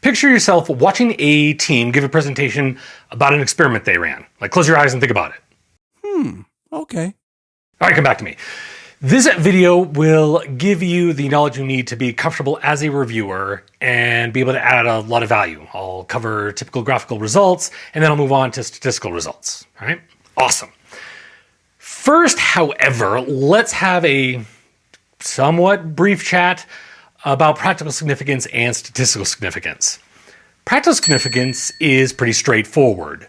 Picture yourself watching a team give a presentation about an experiment they ran. Like, close your eyes and think about it. Okay. All right, come back to me. This video will give you the knowledge you need to be comfortable as a reviewer and be able to add a lot of value. I'll cover typical graphical results, and then I'll move on to statistical results. All right? Awesome. First, however, let's have a somewhat brief chat about practical significance and statistical significance. Practical significance is pretty straightforward.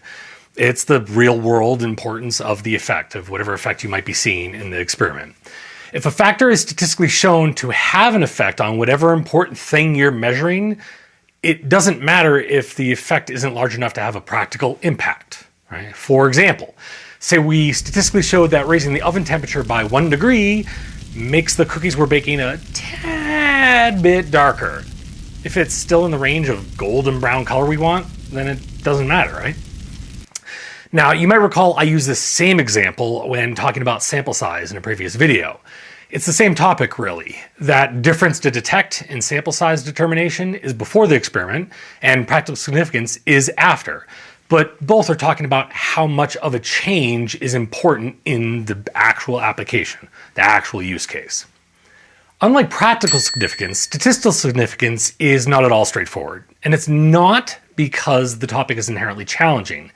It's the real world importance of the effect, of whatever effect you might be seeing in the experiment. If a factor is statistically shown to have an effect on whatever important thing you're measuring, it doesn't matter if the effect isn't large enough to have a practical impact. Right? For example, say we statistically showed that raising the oven temperature by 1 degree makes the cookies we're baking a tad bit darker. If it's still in the range of golden brown color we want, then it doesn't matter, right? Now, you might recall I used this same example when talking about sample size in a previous video. It's the same topic, really. That difference to detect in sample size determination is before the experiment, and practical significance is after. But both are talking about how much of a change is important in the actual application, the actual use case. Unlike practical significance, statistical significance is not at all straightforward. And it's not because the topic is inherently challenging.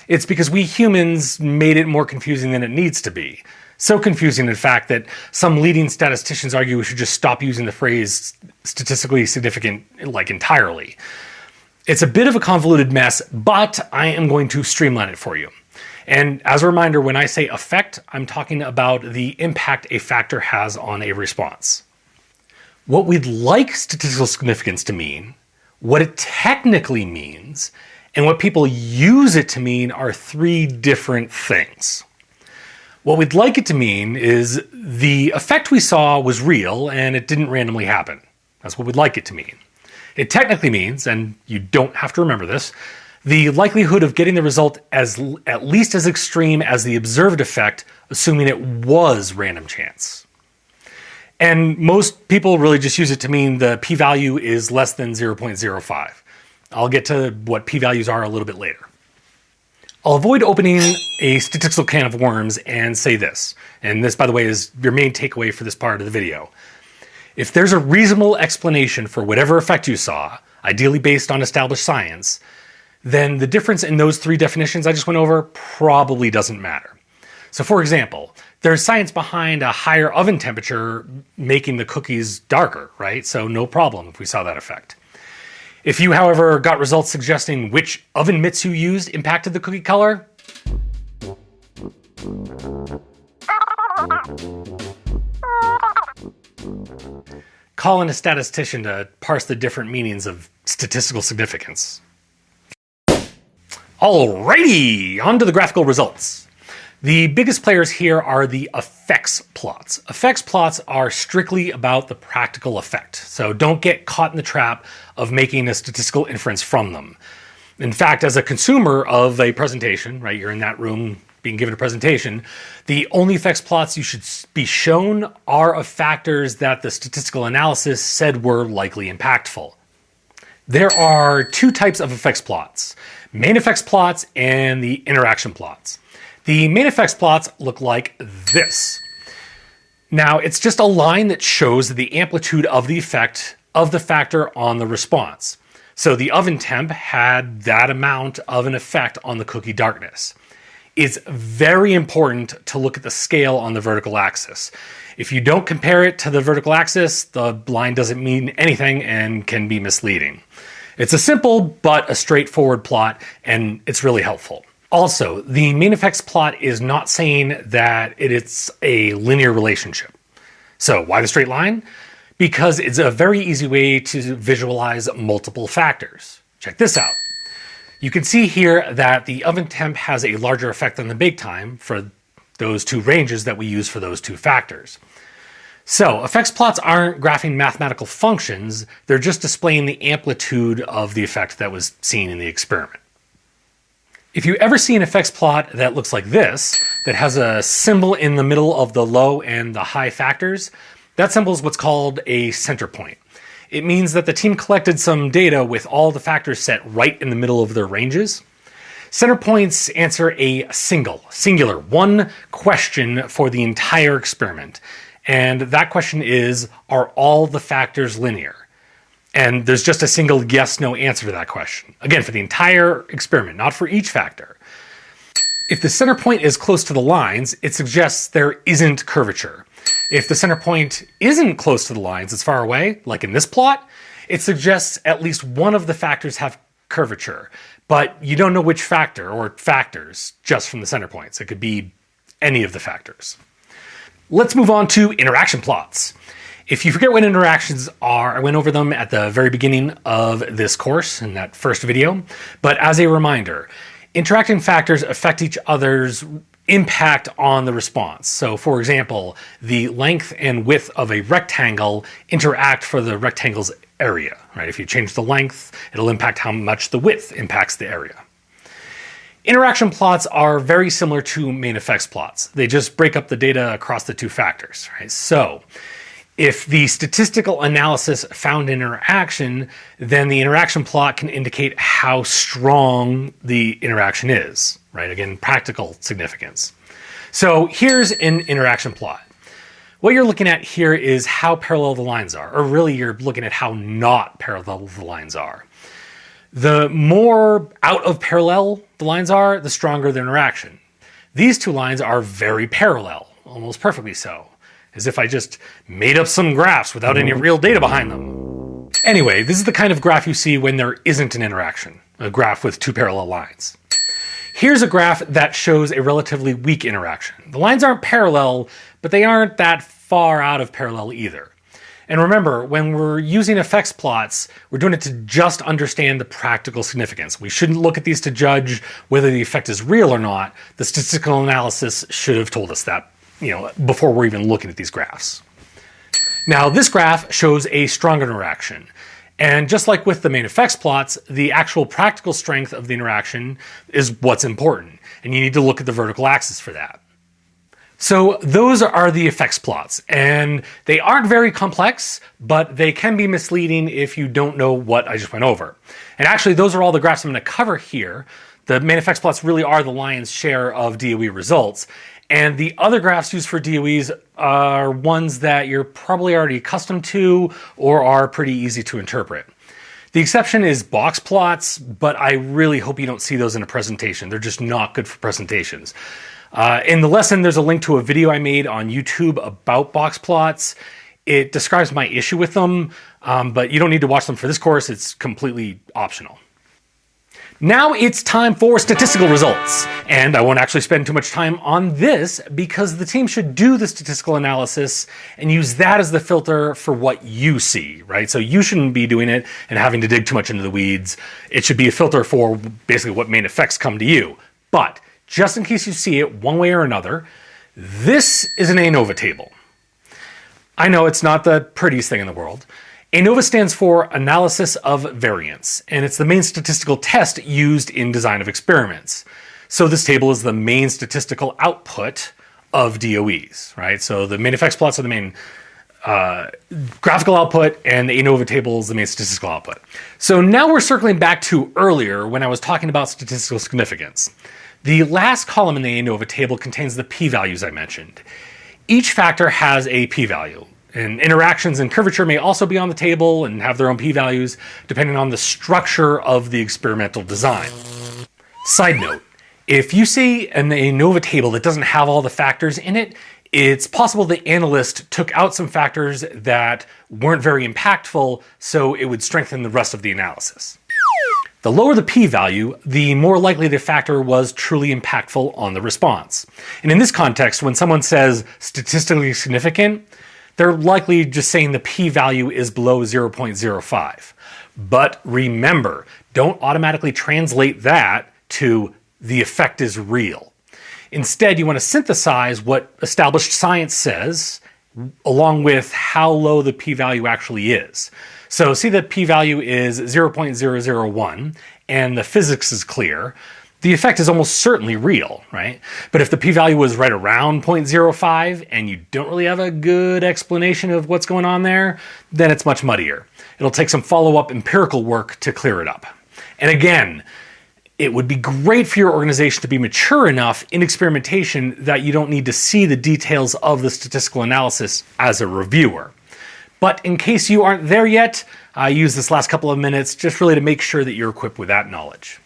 It's because we humans made it more confusing than it needs to be. So confusing, in fact, that some leading statisticians argue we should just stop using the phrase statistically significant entirely. It's a bit of a convoluted mess, but I am going to streamline it for you. And as a reminder, when I say effect, I'm talking about the impact a factor has on a response. What we'd like statistical significance to mean, what it technically means, and what people use it to mean are three different things. What we'd like it to mean is the effect we saw was real and it didn't randomly happen. That's what we'd like it to mean. It technically means, and you don't have to remember this, the likelihood of getting the result as at least as extreme as the observed effect, assuming it was random chance. And most people really just use it to mean the p-value is less than 0.05. I'll get to what p-values are a little bit later. I'll avoid opening a statistical can of worms and say this, and this, by the way, is your main takeaway for this part of the video. If there's a reasonable explanation for whatever effect you saw, ideally based on established science, then the difference in those three definitions I just went over probably doesn't matter. So for example, there's science behind a higher oven temperature making the cookies darker, right? So no problem if we saw that effect. If you, however, got results suggesting which oven mitts you used impacted the cookie color, call in a statistician to parse the different meanings of statistical significance. Alrighty, on to the graphical results. The biggest players here are the effects plots. Effects plots are strictly about the practical effect, so don't get caught in the trap of making a statistical inference from them. In fact, as a consumer of a presentation, right, you're in that room being given a presentation, the only effects plots you should be shown are of factors that the statistical analysis said were likely impactful. There are two types of effects plots, main effects plots and the interaction plots. The main effects plots look like this. Now, it's just a line that shows the amplitude of the effect of the factor on the response. So the oven temp had that amount of an effect on the cookie darkness. It's very important to look at the scale on the vertical axis. If you don't compare it to the vertical axis, the line doesn't mean anything and can be misleading. It's a simple but a straightforward plot, and it's really helpful. Also, the main effects plot is not saying that it's a linear relationship. So why the straight line? Because it's a very easy way to visualize multiple factors. Check this out. You can see here that the oven temp has a larger effect than the bake time for those two ranges that we use for those two factors. So effects plots aren't graphing mathematical functions, they're just displaying the amplitude of the effect that was seen in the experiment. If you ever see an effects plot that looks like this, that has a symbol in the middle of the low and the high factors, that symbol is what's called a center point. It means that the team collected some data with all the factors set right in the middle of their ranges. Center points answer a singular, one question for the entire experiment. And that question is, are all the factors linear? And there's just a single yes/no answer to that question. Again, for the entire experiment, not for each factor. If the center point is close to the lines, it suggests there isn't curvature. If the center point isn't close to the lines, it's far away, like in this plot, it suggests at least one of the factors have curvature, but you don't know which factor or factors just from the center points. It could be any of the factors. Let's move on to interaction plots. If you forget what interactions are, I went over them at the very beginning of this course in that first video, but as a reminder, interacting factors affect each other's impact on the response. So for example, the length and width of a rectangle interact for the rectangle's area, right? If you change the length, it'll impact how much the width impacts the area. Interaction plots are very similar to main effects plots. They just break up the data across the two factors, right? So if the statistical analysis found an interaction, then the interaction plot can indicate how strong the interaction is, right? Again, practical significance. So here's an interaction plot. What you're looking at here is how parallel the lines are, or really you're looking at how not parallel the lines are. The more out of parallel the lines are, the stronger the interaction. These two lines are very parallel, almost perfectly so, as if I just made up some graphs without any real data behind them. Anyway, this is the kind of graph you see when there isn't an interaction, a graph with two parallel lines. Here's a graph that shows a relatively weak interaction. The lines aren't parallel, but they aren't that far out of parallel either. And remember, when we're using effects plots, we're doing it to just understand the practical significance. We shouldn't look at these to judge whether the effect is real or not. The statistical analysis should have told us that, before we're even looking at these graphs. Now, this graph shows a strong interaction. And just like with the main effects plots, the actual practical strength of the interaction is what's important. And you need to look at the vertical axis for that. So those are the effects plots, and they aren't very complex, but they can be misleading if you don't know what I just went over. And actually, those are all the graphs I'm going to cover here. The main effects plots really are the lion's share of DOE results, and the other graphs used for DOEs are ones that you're probably already accustomed to or are pretty easy to interpret. The exception is box plots, but I really hope you don't see those in a presentation. They're just not good for presentations. In the lesson, there's a link to a video I made on YouTube about box plots. It describes my issue with them, but you don't need to watch them for this course. It's completely optional. Now it's time for statistical results. And I won't actually spend too much time on this because the team should do the statistical analysis and use that as the filter for what you see, right? So you shouldn't be doing it and having to dig too much into the weeds. It should be a filter for basically what main effects come to you. But just in case you see it one way or another, this is an ANOVA table. I know it's not the prettiest thing in the world. ANOVA stands for Analysis of Variance, and it's the main statistical test used in design of experiments. So this table is the main statistical output of DOEs, right? So the main effects plots are the main graphical output, and the ANOVA table is the main statistical output. So now we're circling back to earlier when I was talking about statistical significance. The last column in the ANOVA table contains the p-values I mentioned. Each factor has a p-value, and interactions and curvature may also be on the table and have their own p-values, depending on the structure of the experimental design. Side note, if you see an ANOVA table that doesn't have all the factors in it, it's possible the analyst took out some factors that weren't very impactful, so it would strengthen the rest of the analysis. The lower the p-value, the more likely the factor was truly impactful on the response. And in this context, when someone says statistically significant, they're likely just saying the p-value is below 0.05. But remember, don't automatically translate that to the effect is real. Instead, you want to synthesize what established science says along with how low the p-value actually is. So see that p-value is 0.001 and the physics is clear. the effect is almost certainly real, right? But if the p-value was right around 0.05 and you don't really have a good explanation of what's going on there, then it's much muddier. It'll take some follow-up empirical work to clear it up. And again, it would be great for your organization to be mature enough in experimentation that you don't need to see the details of the statistical analysis as a reviewer. But in case you aren't there yet, I use this last couple of minutes just really to make sure that you're equipped with that knowledge.